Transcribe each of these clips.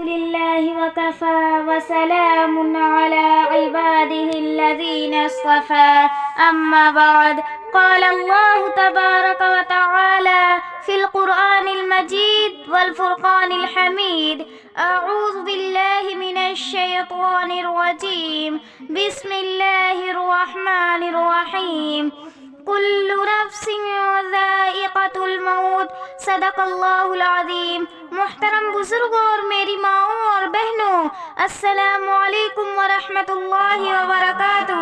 لله وكفى وسلام على عباده الذين اصطفى أما بعد قال الله تبارك وتعالى في القرآن المجيد والفرقان الحميد أعوذ بالله من الشيطان الرجيم بسم الله الرحمن الرحيم كل نفس ذائقة الموت صدق اللہ العظیم۔ محترم بزرگوں اور میری ماؤں اور بہنوں، السلام علیکم ورحمۃ اللہ وبرکاتہ۔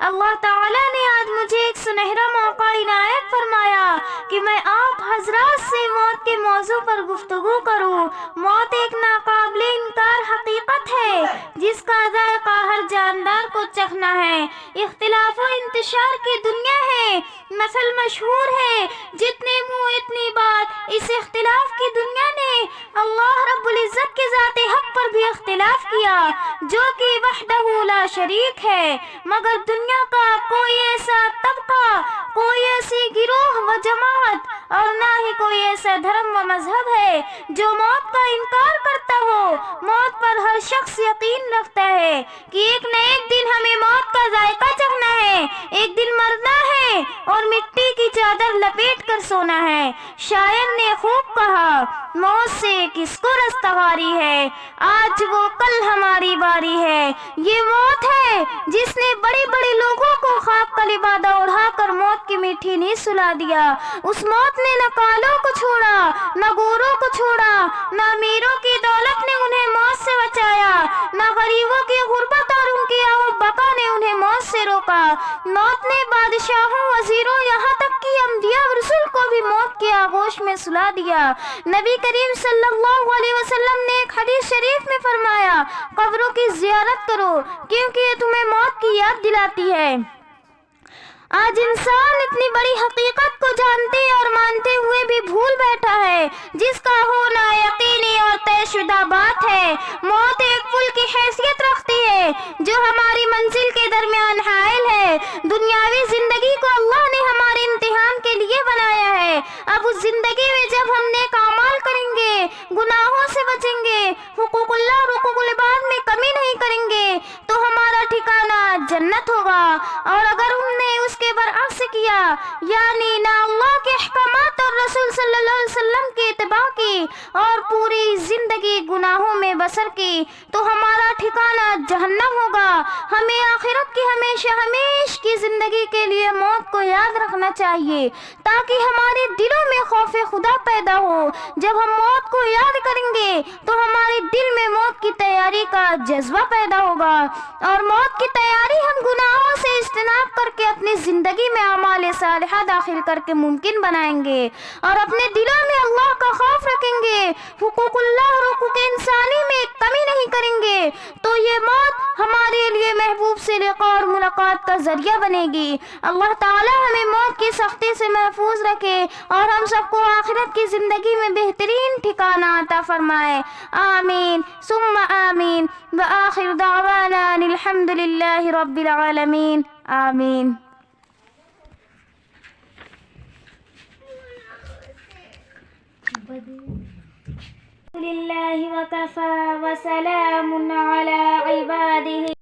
اللہ تعالیٰ نے آج مجھے ایک سنہرا موقع عنایت فرمایا کہ میں آپ حضرات سے موت کے موضوع پر گفتگو کروں۔ موت ایک ناقابل انکار حقیقت ہے جس کا ذائقہ ہر جاندار کو چکھنا ہے۔ اختلاف و انتشار کی دنیا ہے، مثل مشہور ہے، جتنے منہ اتنی بات۔ اس اختلاف کی دنیا نے اللہ رب العزت کے ذات حق پر بھی اختلاف کیا جو کہ وحدہ لا شریک ہے، مگر دنیا کا کوئی ایسا طبقہ، کوئی ایسی گروہ و جماعت اور نہ ہی کوئی ایسا دھرم و مذہب ہے جو موت کا انکار کرتا ہو۔ موت پر ہر شخص یقین رکھتا ہے کہ ایک نہ ایک دن ہمیں موت کا ذائقہ چکھنا ہے، ایک دن مرنا ہے اور مٹی کی چادر لپیٹ کر سونا ہے۔ شاعر نے خوب کہا، موت سے کس کو رستگاری ہے، آج وہ کل ہماری باری ہے۔ یہ موت ہے جس نے بڑے بڑے لوگوں کو خواب کا لبادہ اڑا کر موت کی میٹھی نیند سلا دیا۔ اس موت نے نہ کالوں کو چھوڑا، نہ گوروں کو چھوڑا، نہ امیروں کی دولت نے انہیں موت سے بچایا، نہ غریبوں کی غربت اور ان کی آہ و بقا نے انہیں موت سے روکا۔ موت نے بادشاہوں، وزیروں، یہاں تک کہ انبیاء و رسول کو بھی موت کی آغوش میں سلا دیا۔ نبی کریم صلی اللہ علیہ وسلم نے ایک حدیث شریف میں فرمایا، قبروں کی زیارت کرو کیونکہ یہ تمہیں موت کی یاد دلاتی ہے۔ آج انسان اتنی بڑی حقیقت کو جانتے اور مانتے ہوئے بھی بھول بیٹھا ہے جس کا ہونا یقینی اور طے شدہ بات ہے۔ موت ایک پل کی حیثیت رکھتی ہے جو ہماری منزل کے درمیان حائل ہے۔ دنیاوی زندگی کو اللہ نے ہمارے امتحان کے لیے بنایا ہے۔ اب اس زندگی میں جب ہم نیک اعمال کریں گے، گناہوں سے بچیں گے، حقوق اللہ اور حقوق العباد میں کمی نہیں کریں گے تو ہمارا ٹھکانہ جنت ہوگا، اور اگر ہم نے اس کے برعکس کیا، یعنی نہ اللہ کے احکامات اور رسول صلی اللہ علیہ وسلم کی اتباع کی اور پوری زندگی گناہوں میں بسر کی تو ہمارا ٹھکانہ جہنم ہوگا۔ ہمیں آخرت کی ہمیشہ ہمیش کی زندگی کے لیے موت کو یاد رکھنا چاہیے تاکہ ہمارے دلوں میں خوف خدا پیدا ہو۔ جب ہم موت کو یاد کریں گے تو ہمارے دل میں موت کی تیاری کا جذبہ پیدا ہوگا، اور موت کی تیاری ہم گناہوں سے اجتناب کر کے اپنی زندگی میں اعمال صالحہ داخل کر کے ممکن بنائیں گے، اور اپنے دلوں میں اللہ کا خوف رکھیں گے، حقوق اللہ اور حقوق انسانی میں کمی نہیں کریں گے تو یہ موت ہمارے لیے محبوب سے لقاء اور ملاقات کا ذریعہ بنے گی۔ اللہ تعالی ہمیں موت کی سختی سے محفوظ رکھے اور ہم سب کو آخرت کی زندگی میں بہترین ٹھکانہ عطا فرمائے، آمین ثم آمین۔ وآخر دعوانا الحمد للہ رب العالمین، آمین۔ للہ وکفى وسلام علی عبادہ